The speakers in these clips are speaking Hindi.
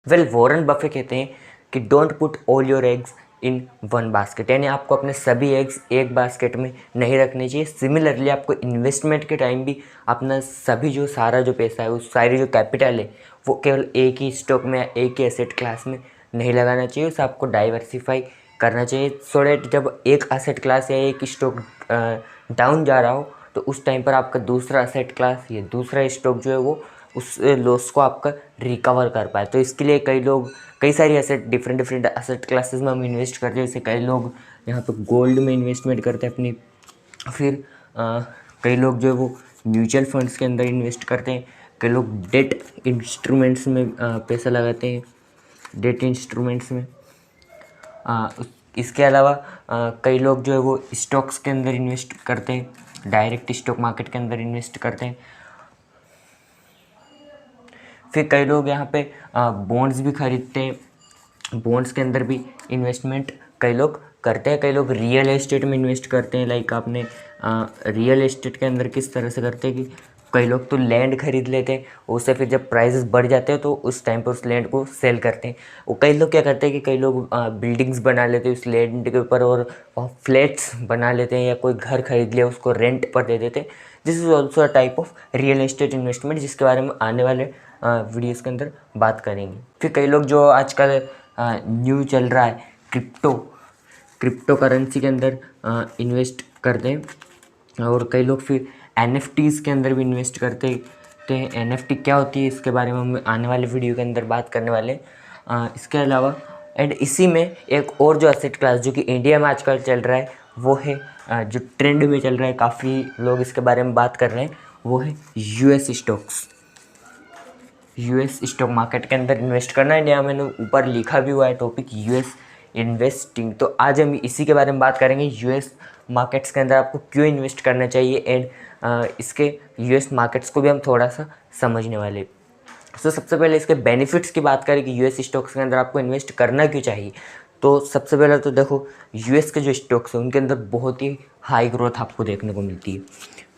वॉरेन बफे कहते हैं कि don't put all your eggs in one basket, यानी आपको अपने सभी एग्स एक बास्केट में नहीं रखने चाहिए। सिमिलरली आपको इन्वेस्टमेंट के टाइम भी अपना सभी जो सारा जो पैसा है, उस सारी जो कैपिटल है, वो केवल एक ही स्टॉक में, एक ही एसेट क्लास में नहीं लगाना चाहिए। उसे आपको डाइवर्सिफाई करना चाहिए, सो डैट जब एक एसेट क्लास या एक स्टॉक डाउन जा रहा हो तो उस टाइम पर आपका दूसरा एसेट क्लास या दूसरा स्टॉक जो है वो उस लॉस को आपका रिकवर कर पाए। तो इसके लिए कई सारी एसेट डिफरेंट एसेट क्लासेस में हम इन्वेस्ट करते हैं। जैसे कई लोग यहाँ पे गोल्ड में इन्वेस्टमेंट करते हैं अपनी, फिर कई लोग जो है वो म्यूचुअल फंड्स के अंदर इन्वेस्ट करते हैं, कई लोग डेट इंस्ट्रूमेंट्स में पैसा लगाते हैं, डेट इंस्ट्रूमेंट्स में। इसके अलावा कई लोग जो है वो स्टॉक्स के अंदर इन्वेस्ट करते हैं, डायरेक्ट स्टॉक मार्केट के अंदर इन्वेस्ट करते हैं। फिर कई लोग यहाँ पे बॉन्ड्स भी खरीदते हैं, बॉन्ड्स के अंदर भी इन्वेस्टमेंट कई लोग करते हैं। कई लोग रियल एस्टेट में इन्वेस्ट करते हैं। लाइक आपने रियल एस्टेट के अंदर किस तरह से करते हैं कि कई लोग तो लैंड खरीद लेते हैं, उससे फिर जब प्राइसेस बढ़ जाते हैं तो उस टाइम पर उस लैंड को सेल करते हैं। वो कई लोग क्या करते हैं कि कई लोग बिल्डिंग्स बना लेते हैं उस लैंड के ऊपर, और फ्लैट्स बना लेते हैं, या कोई घर खरीद लिया उसको रेंट पर दे देते हैं। This is also a type of real estate investment, जिसके बारे में आने वाले वीडियोस के अंदर बात करेंगे। फिर कई लोग जो आजकल न्यू चल रहा है क्रिप्टो करेंसी के अंदर इन्वेस्ट करते हैं, और कई लोग फिर NFTs के अंदर भी इन्वेस्ट करते हैं। NFT क्या होती है इसके बारे में हम आने वाले वीडियो के अंदर बात करने वाले हैं। इसके अलावा एंड इसी में एक और जो एसेट क्लास जो कि इंडिया में आजकल चल रहा है वो है, जो ट्रेंड में चल रहा है, काफ़ी लोग इसके बारे में बात कर रहे हैं, वो है US stocks. US stock market के अंदर इन्वेस्ट करना। इंडिया मैंने ऊपर लिखा भी हुआ है टॉपिक US इन्वेस्टिंग। तो आज हम इसी के बारे में बात करेंगे, US मार्केट्स के अंदर आपको क्यों इन्वेस्ट करना चाहिए, एंड इसके US मार्केट्स को भी हम थोड़ा सा समझने वाले। तो सबसे पहले इसके बेनिफिट्स की बात करें कि US स्टॉक्स के अंदर आपको इन्वेस्ट करना क्यों चाहिए। तो सबसे पहले तो देखो, US के जो स्टॉक्स हैं उनके अंदर बहुत ही हाई ग्रोथ आपको देखने को मिलती है।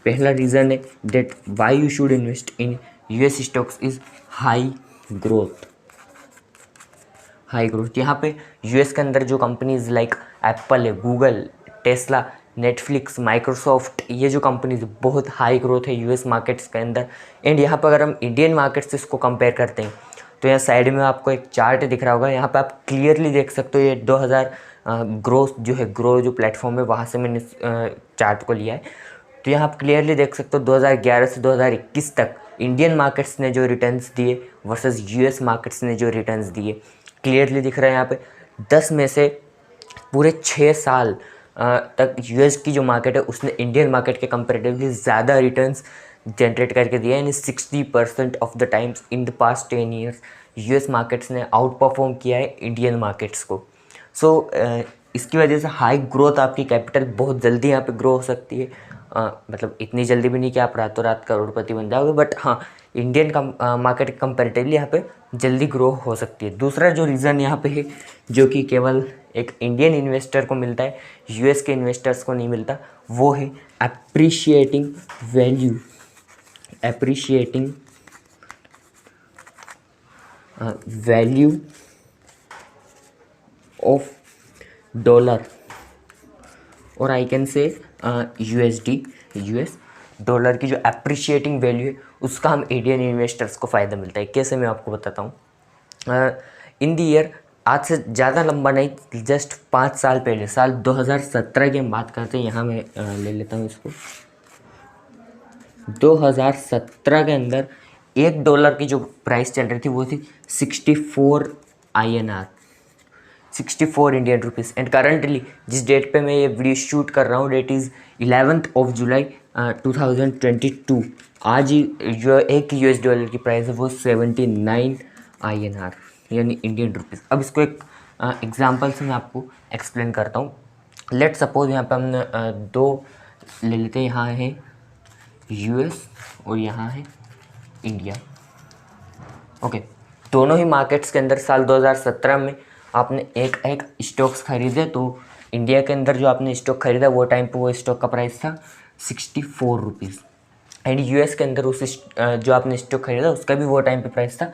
पहला रीज़न है that why you should invest in US stocks is high growth. यहाँ पे US के अंदर जो कंपनीज लाइक एप्पल है, गूगल, टेस्ला, नेटफ्लिक्स, माइक्रोसॉफ्ट, ये जो कंपनीज बहुत हाई ग्रोथ है US मार्केट्स के अंदर। एंड यहाँ पर अगर हम इंडियन मार्केट से इसको कंपेयर करते हैं तो यहाँ साइड में आपको एक चार्ट दिख रहा होगा, यहाँ पे आप क्लियरली देख सकते हो। ये 2000 ग्रो जो प्लेटफॉर्म है वहाँ से मैंने चार्ट को लिया है। तो यहाँ आप क्लियरली देख सकते हो 2011 से 2021 तक इंडियन मार्केट्स ने जो रिटर्न्स दिए वर्सेस US मार्केट्स ने जो रिटर्न्स दिए क्लियरली दिख रहा है। यहाँ पे 10 में से पूरे 6 साल तक US की जो मार्केट है उसने इंडियन मार्केट के कंपेरेटिवली ज़्यादा रिटर्न्स जनरेट करके दिया है। यानी 60% of the times in the past 10 years US markets ने आउट परफॉर्म किया है इंडियन मार्केट्स को। सो इसकी वजह से हाई ग्रोथ, आपकी कैपिटल बहुत जल्दी यहाँ पे ग्रो हो सकती है। मतलब इतनी जल्दी भी नहीं कि आप रातों रात करोड़पति बन जाओगे, बट हाँ, इंडियन मार्केट कंपेरेटिवली यहाँ पे जल्दी ग्रो हो सकती है। दूसरा जो रीज़न यहाँ पे है जो कि केवल एक इंडियन इन्वेस्टर को मिलता है, US के इन्वेस्टर्स को नहीं मिलता, वो है एप्रिशिएटिंग वैल्यू ऑफ डॉलर, और I can say USD, US dollar की जो एप्रिशिएटिंग वैल्यू है उसका हम इंडियन इन्वेस्टर्स को फ़ायदा मिलता है। कैसे, मैं आपको बताता हूँ। इन दी ईयर, आज से ज़्यादा लंबा नहीं, जस्ट 5 साल पहले, साल 2017 की हम बात करते हैं। यहाँ मैं ले लेता हूँ इसको। 2017 के अंदर $1 की जो प्राइस चल रही थी वो थी 64 INR, 64 Indian rupees. And currently जिस डेट पे मैं ये वीडियो शूट कर रहा हूँ, डेट इज़ 11 जुलाई 2022। आज ही जो एक $1 की प्राइस है वो 79 INR, यानी इंडियन रुपीज़। अब इसको एक एग्जांपल से मैं आपको एक्सप्लेन करता हूँ। लेट सपोज यहाँ पे हमने दो ले लेते हैं, यहाँ है US और यहाँ है इंडिया। ओके, दोनों ही मार्केट्स के अंदर साल 2017 में आपने एक स्टॉक्स खरीदे। तो इंडिया के अंदर जो आपने स्टॉक खरीदा वो टाइम पे वो स्टॉक का प्राइस था 64 रुपीज़, एंड US के अंदर उस जो आपने स्टॉक खरीदा उसका भी वो टाइम पे प्राइस था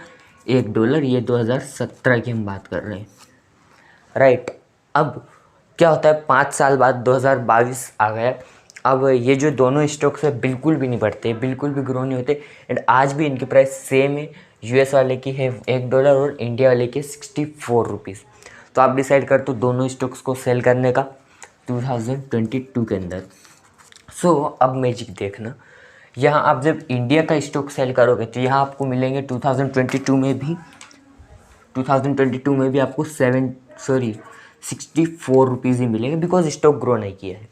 $1, ये 2017 की हम बात कर रहे हैं, राइट। अब क्या होता है, 5 साल बाद 2022 आ गया। अब ये जो दोनों स्टॉक्स है बिल्कुल भी नहीं बढ़ते, बिल्कुल भी ग्रो नहीं होते, एंड आज भी इनकी प्राइस सेम है। यूएस वाले की है $1 और इंडिया वाले की 64 रुपीज़। तो आप डिसाइड कर दो दोनों स्टॉक्स को सेल करने का 2022 के अंदर। सो अब मैजिक देखना, यहाँ आप जब इंडिया का स्टॉक सेल करोगे तो यहाँ आपको मिलेंगे 2022 में भी आपको 64 रुपीज़ ही मिलेंगे, बिकॉज स्टॉक ग्रो नहीं किया है।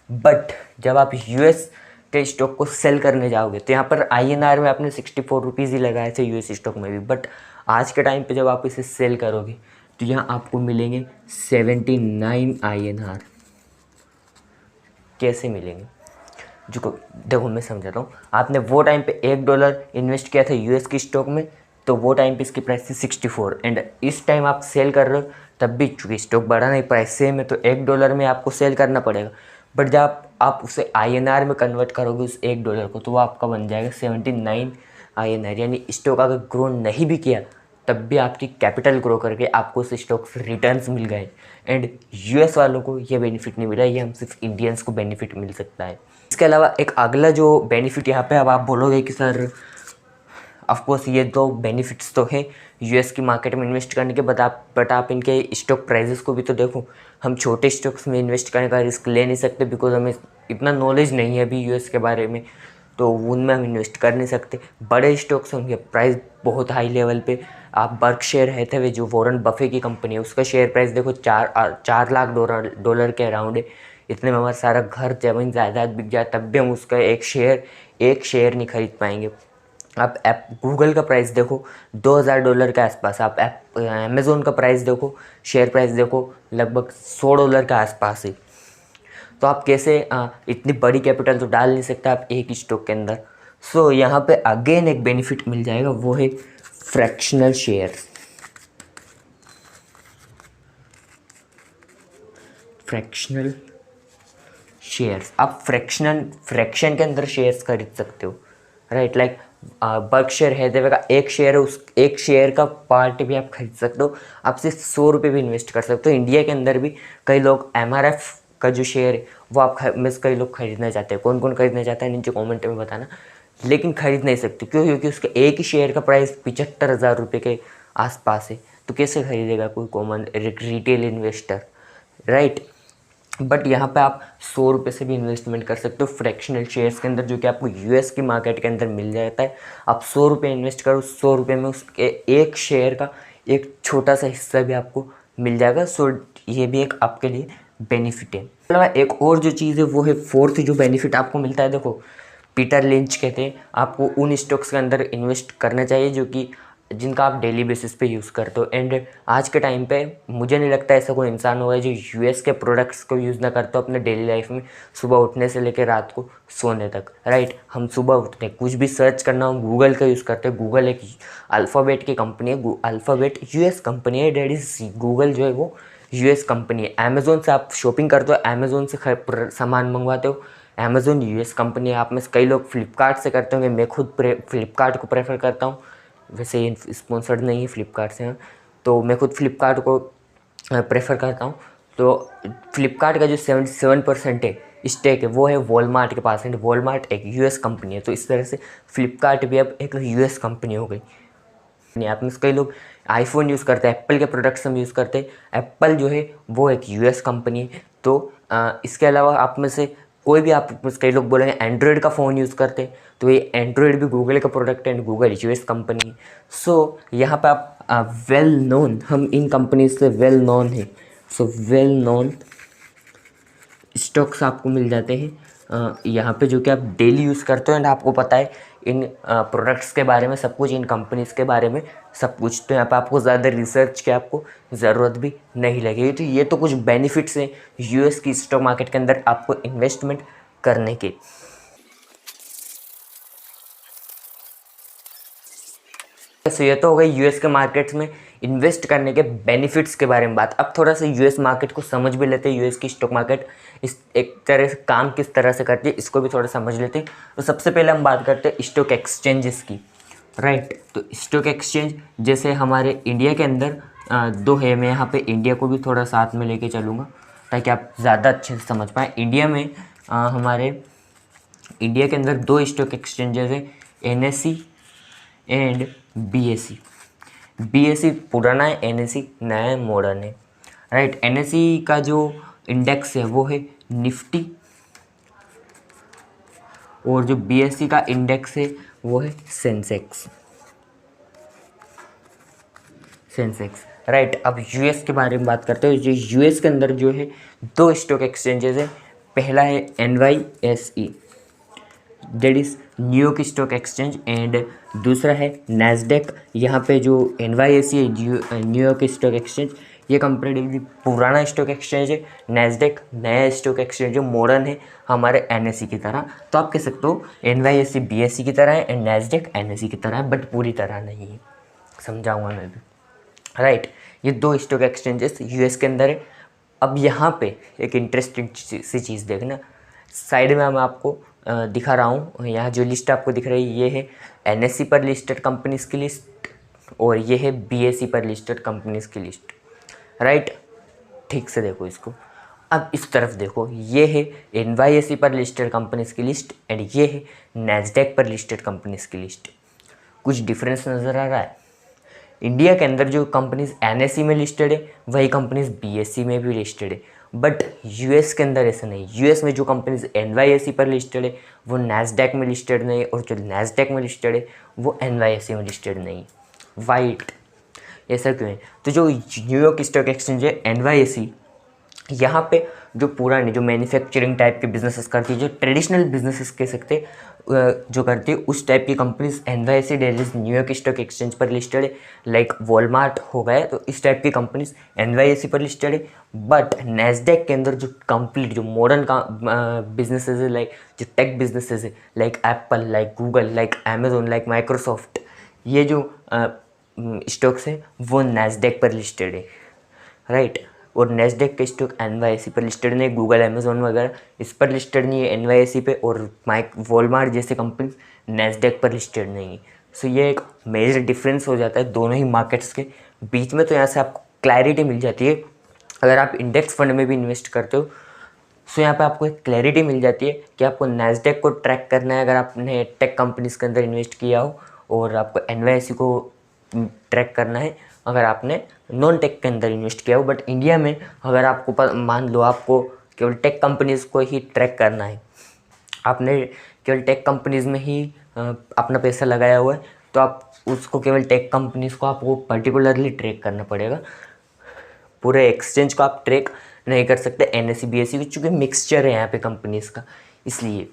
बट जब आप यूएस के स्टॉक को सेल करने जाओगे तो यहाँ पर आईएनआर में आपने 64 रुपीज़ ही लगाए थे यूएस स्टॉक में भी, बट आज के टाइम पे जब आप इसे सेल करोगे तो यहाँ आपको मिलेंगे 79 आईएनआर। कैसे मिलेंगे, जो देखो मैं समझाता हूँ। आपने वो टाइम पे $1 इन्वेस्ट किया था यूएस की स्टॉक में, तो वो टाइम पे इसकी प्राइस थी 64, एंड इस टाइम आप सेल कर रहे हो तब भी चूँकि स्टॉक बढ़ा नहीं, प्राइस सेम है, तो $1 में आपको सेल करना पड़ेगा। बट जब आप उसे आईएनआर में कन्वर्ट करोगे उस $1 को, तो वो आपका बन जाएगा 79 आईएनआर। यानी स्टॉक अगर ग्रो नहीं भी किया तब भी आपकी कैपिटल ग्रो करके आपको उस स्टॉक से रिटर्न्स मिल गए, एंड यूएस वालों को ये बेनिफिट नहीं मिला, ये हम सिर्फ इंडियंस को बेनिफिट मिल सकता है। इसके अलावा एक अगला जो बेनिफिट यहाँ पे, अब आप बोलोगे कि सर ऑफकोर्स ये दो बेनिफिट्स तो हैं यूएस की मार्केट में इन्वेस्ट करने के, बट आप इनके स्टॉक प्राइजेस को भी तो देखो। हम छोटे स्टॉक्स में इन्वेस्ट करने का रिस्क ले नहीं सकते, बिकॉज हमें इतना नॉलेज नहीं है अभी यूएस के बारे में, तो उनमें हम इन्वेस्ट कर नहीं सकते। बड़े स्टॉक्स हैं, उनके प्राइस बहुत हाई लेवल पे। आप बर्कशायर हैथवे जो वॉरेन बफे की कंपनी है, उसका शेयर प्राइस देखो 4 लाख डॉलर के अराउंड है। इतने में हमारा सारा घर जमीन जायदाद बिक जाए तब भी हम उसका एक शेयर नहीं खरीद पाएंगे। आप गूगल का प्राइस देखो $2000 के आसपास, आप अमेज़ोन का प्राइस देखो, शेयर प्राइस देखो लगभग $100 के आसपास है। तो आप कैसे इतनी बड़ी कैपिटल तो डाल नहीं सकते आप एक स्टॉक के अंदर। सो यहाँ पे अगेन एक बेनिफिट मिल जाएगा, वो है फ्रैक्शनल शेयर्स। फ्रैक्शनल शेयर्स, आप फ्रैक्शन के अंदर शेयर्स खरीद सकते हो, राइट। लाइक बर्कशायर हैथवे का एक शेयर है, उस एक शेयर का पार्ट भी आप खरीद सकते हो। आप सिर्फ ₹100 भी इन्वेस्ट कर सकते हो। इंडिया के अंदर भी कई लोग एमआरएफ का जो शेयर है वो आप कई लोग खरीदना चाहते हैं। कौन कौन खरीदना चाहता है नीचे कमेंट में बताना, लेकिन खरीद नहीं सकते। क्यों? क्योंकि उसके एक ही शेयर का प्राइस 75,000 रुपये के आसपास है। तो कैसे खरीदेगा कोई common retail investor, right. But यहाँ पे आप ₹100 से भी इन्वेस्टमेंट कर सकते हो फ्रैक्शनल शेयर्स के अंदर, जो कि आपको यूएस की मार्केट के अंदर मिल जाता है। आप ₹100 इन्वेस्ट करो, ₹100 में उसके एक शेयर का एक छोटा सा हिस्सा भी आपको मिल जाएगा। सो ये भी एक आपके लिए बेनिफिट है। अलावा एक और जो चीज़ है वो है फोर्थ जो बेनिफिट आपको मिलता है। देखो पीटर लिंच कहते हैं आपको उन स्टॉक्स के अंदर इन्वेस्ट करना चाहिए जो कि जिनका आप डेली बेसिस पे यूज़ करते हो। एंड आज के टाइम पे मुझे नहीं लगता ऐसा कोई इंसान होगा जो यूएस के प्रोडक्ट्स को यूज़ ना करते हो अपने डेली लाइफ में, सुबह उठने से लेकर रात को सोने तक, राइट। हम सुबह उठते कुछ भी सर्च करना हो गूगल का यूज़ करते हैं। गूगल एक अल्फ़ाबेट की कंपनी है, अल्फ़ाबेट यूएस कंपनी है, डेट इज गूगल जो है वो यूएस कंपनी है। अमेज़ोन से आप शॉपिंग करते हो, अमेज़ोन से सामान मंगवाते हो, अमेज़ोन यूएस कंपनी है। आप में से कई लोग फ्लिपकार्ट से करते होंगे, मैं खुद फ्लिपकार्ट को प्रेफर करता हूँ। वैसे ये स्पॉन्सर्ड नहीं है फ्लिपकार्ट से, तो मैं खुद फ्लिपकार्ट को प्रेफर करता हूँ। तो फ्लिपकार्ट का जो 77% है स्टेक है वो है वॉलमार्ट के पास, एंड वॉलमार्ट एक यूएस कंपनी है। तो इस तरह से फ्लिपकार्ट भी अब एक यूएस कंपनी हो गई। आप में कई लोग आईफोन यूज़ करते हैं, एप्पल के प्रोडक्ट्स हम यूज़ करते हैं। एप्पल जो है वो एक यूएस कंपनी है। तो इसके अलावा आप में से कोई भी, आप कई लोग बोलेंगे एंड्रॉयड का फ़ोन यूज़ करते हैं, तो ये एंड्रॉयड भी गूगल का प्रोडक्ट है, एंड गूगल यूएस कंपनी है। सो यहाँ पे आप वेल नोन, हम इन कंपनीज से वेल नोन है। सो वेल नोन स्टॉक्स आपको मिल जाते हैं यहाँ पे, जो कि आप डेली यूज़ करते हो, एंड आपको पता है इन प्रोडक्ट्स के बारे में सब कुछ, इन कंपनीज़ के बारे में सब कुछ। तो यहाँ पे आपको ज़्यादा रिसर्च की आपको ज़रूरत भी नहीं लगेगी। तो ये तो कुछ बेनिफिट्स हैं यूएस की स्टॉक मार्केट के अंदर आपको इन्वेस्टमेंट करने के। तो ये तो हो गई यूएस के मार्केट्स में इन्वेस्ट करने के बेनिफिट्स के बारे में बात। अब थोड़ा सा यूएस मार्केट को समझ भी लेते हैं, यूएस की स्टॉक मार्केट इस एक तरह से काम किस तरह से करती है, इसको भी थोड़ा समझ लेते हैं। तो सबसे पहले हम बात करते हैं स्टॉक एक्सचेंजेस की। राइट। तो स्टॉक एक्सचेंज जैसे हमारे इंडिया के अंदर दो है। मैं यहाँ पे इंडिया को भी थोड़ा साथ में लेके चलूँगा ताकि आप ज़्यादा अच्छे से समझ पाएँ। इंडिया में हमारे इंडिया के अंदर दो स्टॉक एक्सचेंजेस हैं, NSE एंड BSE। BSE पुराना है, NSE नया है, मॉडर्न है। राइट। NSE का जो इंडेक्स है वो है निफ्टी और जो BSE का इंडेक्स है वो है सेंसेक्स। राइट। अब यूएस के बारे में बात करते हैं। जो यूएस के अंदर जो है दो स्टॉक एक्सचेंजेस है। पहला है NYSE, that is New York stock exchange, and दूसरा है नैस्डैक। यहाँ पे जो NYSE है, न्यूयॉर्क स्टॉक एक्सचेंज, ये कंपेरेटिवली पुराना स्टॉक एक्सचेंज है। नैस्डैक नया स्टॉक एक्सचेंज जो मॉडर्न है हमारे NSE की तरह। तो आप कह सकते हो NYSE BSE की तरह है एंड नैस्डैक NSE की तरह है, बट पूरी तरह नहीं है। समझाऊंगा मैं भी। राइट। ये दो स्टॉक एक्सचेंजेस यूएस के अंदर है। अब यहाँ पे एक इंटरेस्टिंग सी चीज़ देखना, साइड में मैं आपको दिखा रहा हूँ। यहाँ जो लिस्ट आपको दिख रही है ये है NSE पर लिस्टेड कंपनीज की लिस्ट और ये है BSE पर लिस्टेड कंपनीज की लिस्ट। राइट। ठीक से देखो इसको। अब इस तरफ देखो, ये है NYSE पर लिस्टेड कंपनीज की लिस्ट एंड ये है नैस्डैक पर लिस्टेड कंपनीज की लिस्ट। कुछ डिफरेंस नज़र आ रहा है। इंडिया के अंदर जो कंपनीज NSE में लिस्टेड है वही कंपनीज BSE में भी लिस्टेड है, बट यूएस के अंदर ऐसा नहीं। यूएस में जो कंपनीज NYSE पर लिस्टेड है वो नैस्डैक में लिस्टेड नहीं, और जो नैस्डैक में लिस्टेड है वो NYSE में लिस्टेड नहीं। वाइट, ऐसा क्यों है? तो जो न्यूयॉर्क स्टॉक एक्सचेंज है NYSE, यहाँ पे जो पुरानी जो मैन्युफैक्चरिंग टाइप के बिजनेसेस करती है, जो ट्रेडिशनल बिजनेसेस कह सकते हैं जो करती है, उस टाइप की companies NYSE daily New York stock exchange पर लिस्टेड है। लाइक वॉलमार्ट हो गया, तो इस टाइप की कंपनीज NYSE पर लिस्टेड है। बट नैस्डैक के अंदर जो कंप्लीट जो मॉडर्न का बिजनेसेस है, लाइक जो टेक बिजनेसेस है, like Apple, like Google, like Amazon, like Microsoft, ये जो स्टॉक्स है वो नैस्डैक पर लिस्टेड है। राइट। और नैस्डैक के स्टॉक NYSE पर लिस्टेड नहीं, गूगल, अमेजोन वगैरह इस पर लिस्टेड नहीं है NYSE पे, और वॉलमार्ट जैसे कंपनी नैस्डैक पर लिस्टेड नहीं है। सो ये एक मेजर डिफरेंस हो जाता है दोनों ही मार्केट्स के बीच में। तो यहाँ से आपको क्लैरिटी मिल जाती है। अगर आप इंडेक्स फंड में भी इन्वेस्ट करते हो सो यहाँ पे आपको एक क्लैरिटी मिल जाती है कि आपको नैस्डैक को ट्रैक करना है अगर आपने टेक कंपनीज के अंदर इन्वेस्ट किया हो, और आपको NYSE को ट्रैक करना है अगर आपने नॉन टेक के अंदर इन्वेस्ट किया हो। बट इंडिया में अगर आपको मान लो आपको केवल टेक कंपनीज़ को ही ट्रैक करना है, आपने केवल टेक कंपनीज़ में ही अपना पैसा लगाया हुआ है, तो आप उसको केवल टेक कंपनीज़ को आपको पर्टिकुलरली ट्रैक करना पड़ेगा। पूरे एक्सचेंज को आप ट्रैक नहीं कर सकते NSE BSE, चूँकि मिक्सचर है यहाँ पे कंपनीज़ का, इसलिए।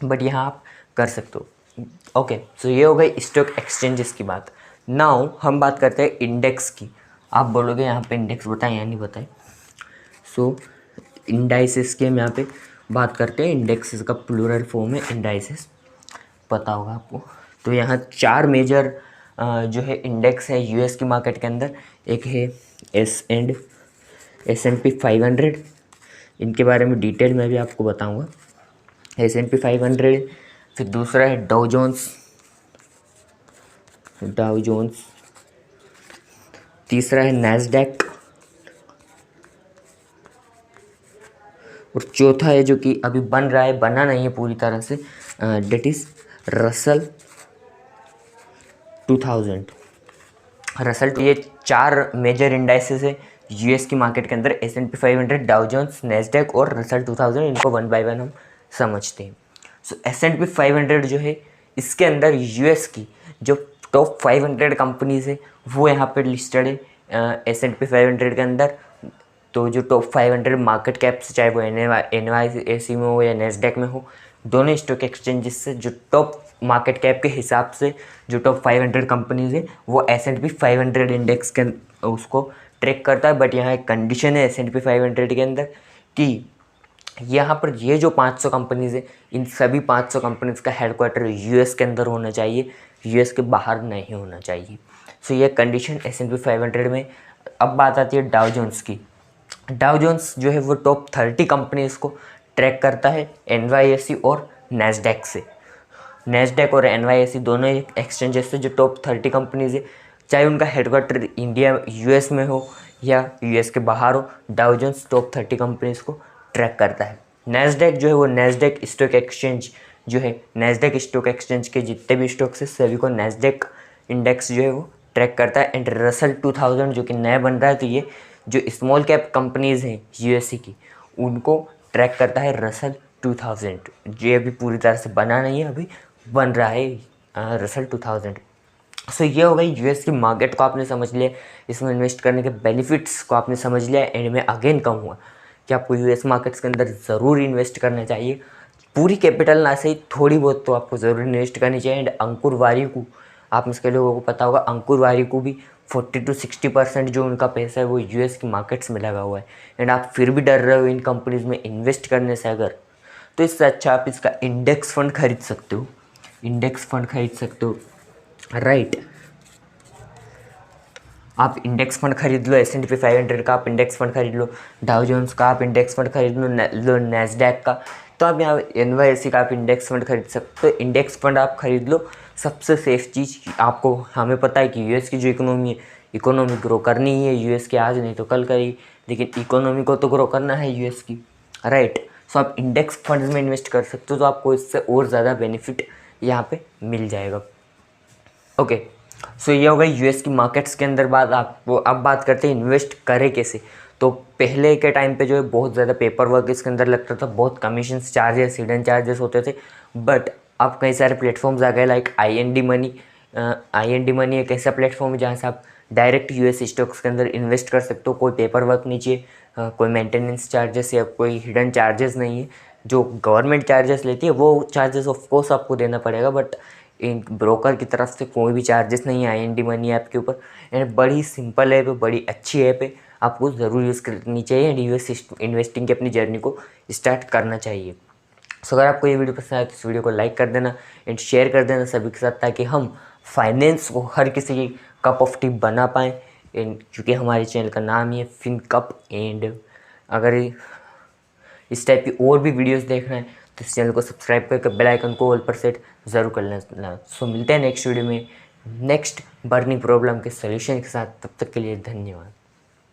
बट यहाँ आप कर सकते हो। ओके, सो ये हो गई स्टॉक एक्सचेंजेस की बात। नाउ हम बात करते हैं इंडेक्स की। आप बोलोगे यहाँ पे इंडेक्स बताएं या नहीं बताएं। सो इंडाइसेस की हम यहाँ पे बात करते हैं। इंडेक्सेस का प्लूरल फॉर्म है इंडाइसेस, पता होगा आपको। तो यहाँ 4 मेजर जो है इंडेक्स है यूएस की मार्केट के अंदर। एक है S&P 500, इनके बारे में डिटेल में भी आपको बताऊँगा। S&P 500, फिर दूसरा है डाउ जोन्स, तीसरा है नैस्डैक, और चौथा है जो कि अभी बन रहा है, बना नहीं है पूरी तरह से, डेट इज़ रसल 2000। ये 4 मेजर इंडाइसेस है यूएस की मार्केट के अंदर। S&P 500, डाउ जोन्स, नैस्डैक और रसल 2000। इनको वन बाय वन हम समझते हैं। सो S&P 500 जो है, इसके अंदर यूएस की जो टॉप 500 कंपनीज है वो यहाँ पर लिस्टेड है S&P 500 के अंदर। तो जो टॉप 500 मार्केट कैप्स, चाहे वो NYSE में हो या नैस्डैक में हो, दोनों स्टॉक एक्सचेंजेस से जो टॉप मार्केट कैप के हिसाब से जो टॉप 500 कंपनीज है वो S&P 500 इंडेक्स के उसको ट्रैक करता है। बट यहाँ एक कंडीशन है S&P 500 के अंदर कि यहाँ पर ये जो 500 कंपनीज़ है, इन सभी 500 कंपनीज़ का हेडक्वार्टर यूएस के अंदर होना चाहिए, यूएस के बाहर नहीं होना चाहिए। सो ये कंडीशन S&P 500 में। अब बात आती है डाउ जोन्स की। डाउ जोन्स जो है वो टॉप 30 कंपनीज़ को ट्रैक करता है NYSE और नैस्डैक से। नैस्डैक और NYSE दोनों एक एक्सचेंजेस है जो टॉप 30 कंपनीज है, चाहे उनका हेडक्वार्टर इंडिया US में हो या US के बाहर हो। डाउ जोन्स टॉप 30 कंपनीज को ट्रैक करता है। नैस्डैक जो है वो नैस्डैक स्टॉक एक्सचेंज जो है, नैस्डैक स्टॉक एक्सचेंज के जितने भी स्टॉक्स है सभी को नैस्डैक इंडेक्स जो है वो ट्रैक करता है। एंड रसल 2000 जो कि नया बन रहा है, तो ये जो स्मॉल कैप कंपनीज़ हैं USA की उनको ट्रैक करता है रसल 2000। ये अभी पूरी तरह से बना नहीं है, अभी बन रहा है रसल 2000। सो ये हो गई US की मार्केट को आपने समझ लिया, इसमें इन्वेस्ट करने के बेनिफिट्स को आपने समझ लिया। एंड मैं अगेन कहूँगा कि आपको US मार्केट्स के अंदर ज़रूर इन्वेस्ट करना चाहिए। पूरी कैपिटल ना सही, थोड़ी बहुत तो आपको ज़रूर इन्वेस्ट करनी चाहिए। एंड अंकुर वारिकू, आप में से लोगों को पता होगा, अंकुर वारिकू भी 40 to 60% जो उनका पैसा है वो US की मार्केट्स में लगा हुआ है। एंड आप फिर भी डर रहे हो इन कंपनीज़ में इन्वेस्ट करने से अगर, तो इससे अच्छा आप इसका इंडेक्स फंड खरीद सकते हो, इंडेक्स फंड खरीद सकते हो, राइट। आप इंडेक्स फंड खरीद लो, S&P 500 का आप इंडेक्स फंड खरीद लो, डाउ जोन्स का आप इंडेक्स फंड खरीद लो, नैस्डैक का, तो आप यहाँ NYSE का आप इंडेक्स फंड खरीद सकते हो। इंडेक्स फंड आप खरीद लो, सबसे सेफ चीज़ आपको, हमें पता है कि US की जो इकोनॉमी है, इकोनॉमी ग्रो करनी ही है US की, आज नहीं तो कल करेगी, लेकिन इकोनॉमी को तो ग्रो करना है US की, राइट। सो आप इंडेक्स फंड्स में इन्वेस्ट कर सकते हो, तो आपको इससे और ज़्यादा बेनिफिट यहाँ पे मिल जाएगा। ओके, सो ये हो गई US की मार्केट्स के अंदर बात। आपको अब बात करते हैं इन्वेस्ट करें कैसे। तो पहले के टाइम पे जो है बहुत ज़्यादा पेपर वर्क इसके अंदर लगता था, बहुत कमीशंस चार्जेस, हिडन चार्जेस होते थे। बट अब कई सारे प्लेटफॉर्म्स आ गए like IND money. IND money एक ऐसा प्लेटफॉर्म है जहाँ से आप डायरेक्ट US स्टॉक्स के अंदर इन्वेस्ट कर सकते हो, कोई पेपर वर्क नहीं चाहिए, कोई मेंटेनेंस चार्जेस या कोई हिडन चार्जेस नहीं है। जो गवर्नमेंट चार्जेस लेती है वो चार्जेस ऑफ कोर्स आपको देना पड़ेगा, बट इन ब्रोकर की तरफ से कोई भी चार्जेस नहीं है IND मनी ऐप के ऊपर। एंड बड़ी सिंपल ऐप है, बड़ी अच्छी ऐप है, आपको ज़रूर यूज़ करनी चाहिए एंड US इन्वेस्टिंग की अपनी जर्नी को स्टार्ट करना चाहिए। सो अगर आपको ये वीडियो पसंद आए तो इस वीडियो को लाइक कर देना एंड शेयर कर देना सभी के साथ, ताकि हम फाइनेंस को हर किसी की कप ऑफ टी बना पाएँ। एंड क्योंकि हमारे चैनल का नाम ही है फिन कप, एंड अगर इस टाइप की और भी वीडियोस देखना है तो इस चैनल को सब्सक्राइब करके बेल आइकन को ऑल पर सेट ज़रूर कर लेना। सो मिलते हैं नेक्स्ट वीडियो में नेक्स्ट बर्निंग प्रॉब्लम के सॉल्यूशन के साथ, तब तक के लिए धन्यवाद।